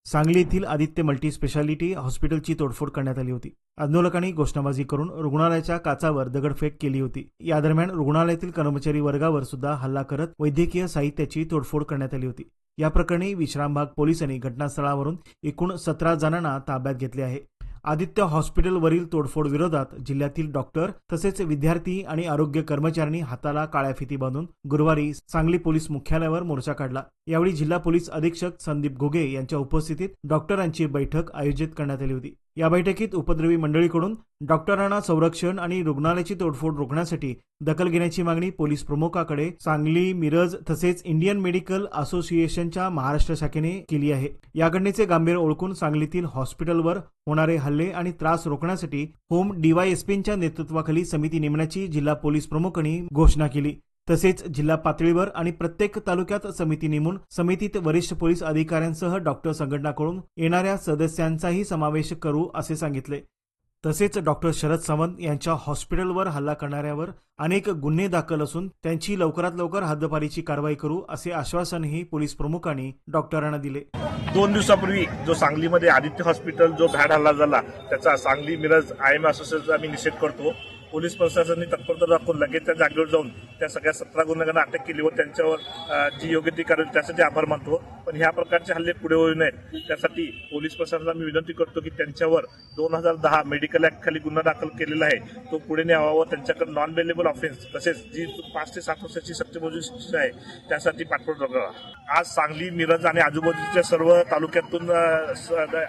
सांगली येथील Aditya multi speciality हॉस्पिटलची तोडफोड करण्यात आली होती। आंदोलकांनी घोषणाबाजी करून रुग्णालयाच्या काचावर दगडफेक केली होती। या दरम्यान रुग्णालयातील कर्मचारी वर्गावर सुद्धा हल्ला करत वैद्यकीय साहित्याची तोडफोड करण्यात आली होती। या प्रकरणी विश्रामबाग पोलिसांनी घटनास्थळावरून एकूण 17 जणांना ताब्यात घेतले आहे। आदित्य हॉस्पिटलवरील तोडफोड विरोधात जिल्ह्यातील डॉक्टर तसेच विद्यार्थी आणि आरोग्य कर्मचाऱ्यांनी हाताला काळ्या फिती बांधून गुरुवारी सांगली पोलीस मुख्यालयावर मोर्चा काढला। यावेळी जिल्हा पोलीस अधीक्षक संदीप घोगे यांच्या उपस्थितीत डॉक्टरांची बैठक आयोजित करण्यात आली होती। या बैठकीत उपद्रवी मंडळीकडून डॉक्टरांना संरक्षण आणि रुग्णालयाची तोडफोड रोखण्यासाठी दखल घेण्याची मागणी पोलीस प्रमुखाकडे सांगली, मिरज तसेच इंडियन मेडिकल असोसिएशनच्या महाराष्ट्र शाखेने केली आहे। या घटनेचे गांभीर्य ओळखून सांगलीतील हॉस्पिटलवर होणारे हल्ले आणि त्रास रोखण्यासाठी होम डीवायएसपींच्या नेतृत्वाखाली समिती नेमण्याची जिल्हा पोलीस प्रमुखांनी घोषणा केली। तसेच जिल्हा पातळीवर आणि प्रत्येक तालुक्यात समिती नेमून समितीत वरिष्ठ पोलीस अधिकाऱ्यांसह डॉक्टर संघटनाकडून येणाऱ्या सदस्यांचाही समावेश करू असे सांगितले। तसेच डॉक्टर शरद सावंत यांच्या हॉस्पिटलवर हल्ला करणाऱ्यावर अनेक गुन्हे दाखल असून त्यांची लवकरात लवकर हद्दपारीची कारवाई करू असे आश्वासनही पोलीस प्रमुखांनी डॉक्टरांना दिले। 2 दिवसापूर्वी जो सांगलीमध्ये आदित्य हॉस्पिटल जो भ्याड हल्ला झाला त्याचा सांगली मिरज आयएम असोसिएशनचा आम्ही निषेध करतो। पोलीस प्रशासनाने तत्परता दाखवून लगेच त्या जागेवर जाऊन त्या सगळ्या 17 गुन्हेगारांना अटक केली व त्यांच्यावर जी योग्य ती कारवाई त्यासाठी आभार मानतो। पण ह्या प्रकारचे हल्ले पुढे होऊ नयेत त्यासाठी पोलीस प्रशासनाला मी विनंती करतो की त्यांच्यावर 2010 मेडिकल ऍक्ट खाली गुन्हा दाखल केलेला आहे तो पुढे न्यावा व त्यांच्याकडे नॉन बेलेबल ऑफेन्स तसेच जी 5 ते 7 वर्षाची सक्तीमोजून शिक्षा आहे त्यासाठी पाठपुरावा करावा। आज सांगली, मिरज आणि आजूबाजूच्या सर्व तालुक्यातून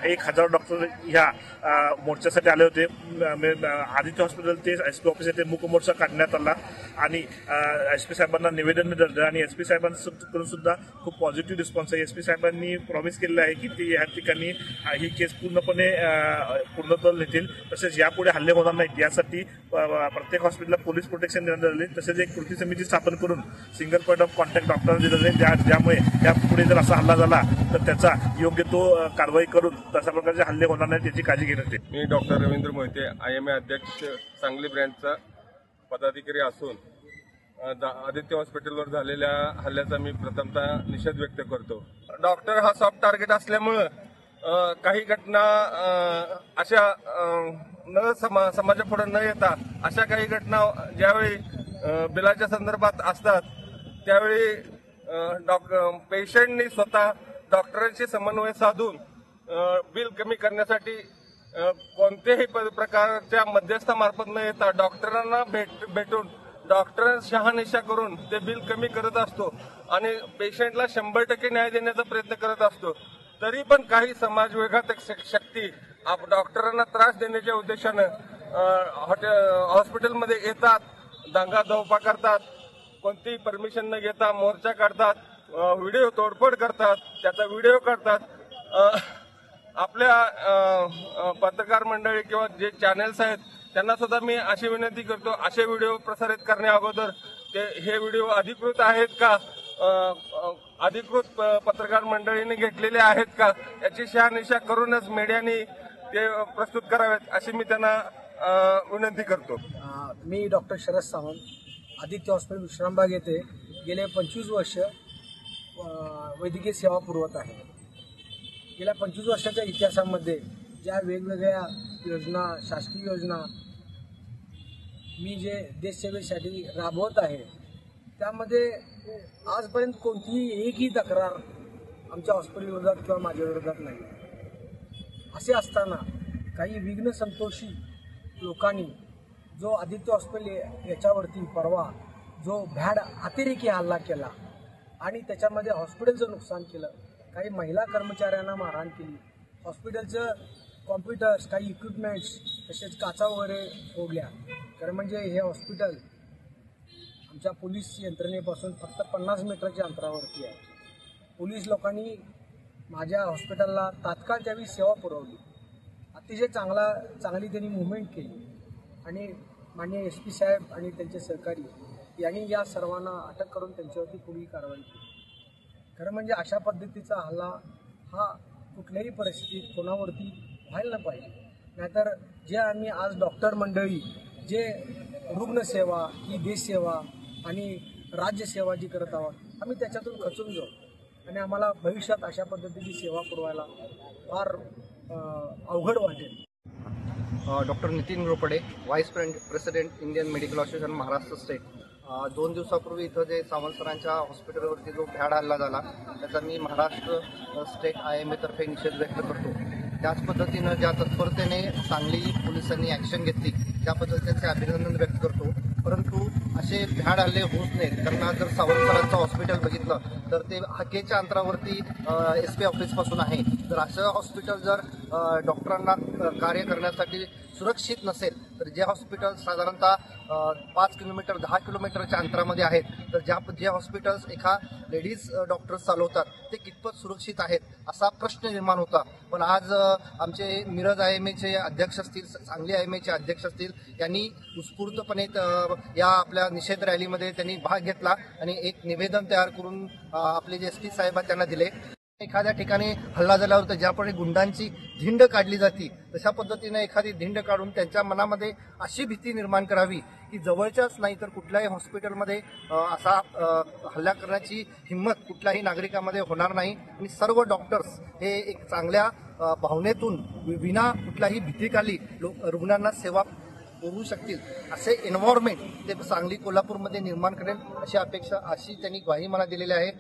1000 डॉक्टर ह्या मोर्चासाठी आले होते। आदित्य हॉस्पिटल ते एसपी ऑफिस येथे मूक मोर्चा काढण्यात आला आणि एसपी साहेबांना निवेदन दिलं आणि एसपी साहेबांकडून सुद्धा खूप पॉझिटिव्ह रिस्पॉन्स आहे। एसपी साहेबांनी प्रॉमिस केलेलं आहे की ते या ठिकाणी ही केस पूर्णपणे पूर्णत्वास नेतील तसेच यापुढे हल्ले होणार नाहीत यासाठी प्रत्येक हॉस्पिटलला पोलीस प्रोटेक्शन देण्यात आले तसेच एक कृती समिती स्थापन करून सिंगल पॉईंट ऑफ कॉन्टॅक्ट डॉक्टरांना दिलं जाईल ज्यामुळे यापुढे जर असा हल्ला झाला तर त्याचा योग्य तो कारवाई करून तशा प्रकारचे हल्ले होणार नाहीत याची काळजी घेण्यात येईल। मी डॉक्टर रवींद्र मोहिते आयएमए अध्यक्ष सांगली ब्रँचचा पदाधिकारी असून आदित्य हॉस्पिटलवर झालेल्या हल्ल्याचा मी प्रथमतः निषेध व्यक्त करतो। डॉक्टर हा सॉफ्ट टार्गेट असल्यामुळं काही घटना अशा समाजापुढे न येता अशा काही घटना ज्यावेळी बिलाच्या संदर्भात असतात त्यावेळी पेशंटनी स्वतः डॉक्टरांशी समन्वय साधून बिल कमी करण्यासाठी कोणत्याही प्रकारच्या मध्यस्थामार्फत न येता डॉक्टरांना भेटून डॉक्टर शहानिशा करून ते बिल कमी करत असतो आणि पेशंटला 100% न्याय देण्याचा प्रयत्न करत असतो। तरी पण काही समाज विघातक शक्ती डॉक्टरांना त्रास देण्याच्या उद्देशानं हॉस्पिटलमध्ये येतात, दंगाधोपा करतात, कोणतीही परमिशन न घेता मोर्चा काढतात, व्हिडिओ तोडफोड करतात, त्याचा व्हिडिओ काढतात। आपल्या पत्रकार मंडळी किंवा जे चॅनेल्स आहेत त्यांना सुद्धा मी अशी विनंती करतो असे व्हिडिओ प्रसारित करण्या अगोदर हे व्हिडिओ अधिकृत आहेत का, अधिकृत पत्रकार मंडळीने घेतलेले आहेत का याची शहानिशा करूनच मीडियाने ते प्रस्तुत करावेत अशी मी त्यांना विनंती करतो। मी डॉक्टर शरद सावंत आदित्य हॉस्पिटल विश्रामबाग येथे गेले 25 वर्ष वैद्यकीय सेवा पुरवत आहे। गेल्या 25 वर्षाच्या इतिहासामध्ये ज्या वेगवेगळ्या योजना, शासकीय योजना मी जे देशसेवेसाठी राबवत आहे त्यामध्ये आजपर्यंत कोणतीही एकही तक्रार आमच्या हॉस्पिटल विरोधात किंवा माझ्या विरोधात नाही। असे असताना काही विघ्न संतोषी लोकांनी जो आदित्य हॉस्पिटल याच्यावरती परवा जो भ्याड अतिरेकी हल्ला केला आणि त्याच्यामध्ये हॉस्पिटलचं नुकसान केलं, काही महिला कर्मचाऱ्यांना मारहाण केली, हॉस्पिटलचं कॉम्प्युटर्स, काही इक्विपमेंट्स तसेच काचा वगैरे फोडल्या। खरं म्हणजे हे हॉस्पिटल आमच्या पोलीस यंत्रणेपासून फक्त 50 मीटरच्या अंतरावरती आहे। पोलीस लोकांनी माझ्या हॉस्पिटलला तात्काळ त्यावेळी सेवा पुरवली, अतिशय चांगली त्यांनी मुवमेंट केली आणि माननीय एसपी साहेब आणि त्यांचे सहकारी यांनी या सर्वांना अटक करून त्यांच्यावरती पुढील कारवाई केली। खरं म्हणजे अशा पद्धतीचा हल्ला हा कुठल्याही परिस्थितीत कोणावरती व्हायला पाहिजे, नाहीतर जे आम्ही आज डॉक्टर मंडळी जे रुग्णसेवा ही देशसेवा आणि राज्यसेवा जी करत आहोत आम्ही त्याच्यातून खचून जाऊ। आणि आम्हाला भविष्यात अशा पद्धतीची सेवा पुरवायला फार अवघड वाटेल. Doctor Nitin Ropde, vice president Indian medical association Maharashtra state. 2 दिवसापूर्वी इथं जे सावंत सरांच्या हॉस्पिटलवरती जो भ्याड हल्ला झाला त्याचा मी महाराष्ट्र स्टेट IMA तर्फे निषेध व्यक्त करतो. त्याच पद्धतीनं ज्या तत्परतेने सांगली पोलिसांनी ॲक्शन घेतली त्या पद्धतीचे अभिनंदन व्यक्त करतो. परंतु असे भ्याड हल्ले होत नाहीत. त्यांना जर सावंत सरांचं हॉस्पिटल बघितलं तर ते हाकेच्या अंतरावरती SP ऑफिसपासून आहे. तर असं हॉस्पिटल जर डॉक्टरांना कार्य करण्यासाठी सुरक्षित नसेल तर जे हॉस्पिटल साधारणतः 5 किलोमीटर 10 किलोमीटरच्या अंतरामध्ये आहेत तर जे हॉस्पिटल्स एका लेडीज डॉक्टर्स चालवतात ते कितपत सुरक्षित आहेत असा प्रश्न निर्माण होता. पण आज आमचे मिरज IMAचे अध्यक्ष असतील, सांगली IMAचे अध्यक्ष असतील यांनी उत्स्फूर्तपणे या आपल्या निषेध रॅलीमध्ये त्यांनी भाग घेतला आणि एक निवेदन तयार करून आपले जे SP साहेब त्यांना दिले. एखाद्या ठिकाणी हल्ला झाल्यावर ज्याप्रमाणे गुंडांची धिंड काढली जाते तशा पद्धतीने एखादी धिंड काढून त्यांच्या मनामध्ये अशी भीती निर्माण करावी की जवळच्याच नाही तर कुठल्याही हॉस्पिटलमध्ये असा हल्ला करण्याची हिंमत कुठल्याही नागरिकामध्ये होणार नाही आणि सर्व डॉक्टर्स हे एक चांगल्या भावनेतून विना कुठल्याही भीतीखाली रुग्णांना सेवा पुरवू शकतील असे एन्व्हायरमेंट ते सांगली कोल्हापूरमध्ये निर्माण करेल अशी अपेक्षा, अशी त्यांनी ग्वाही मला दिलेली आहे.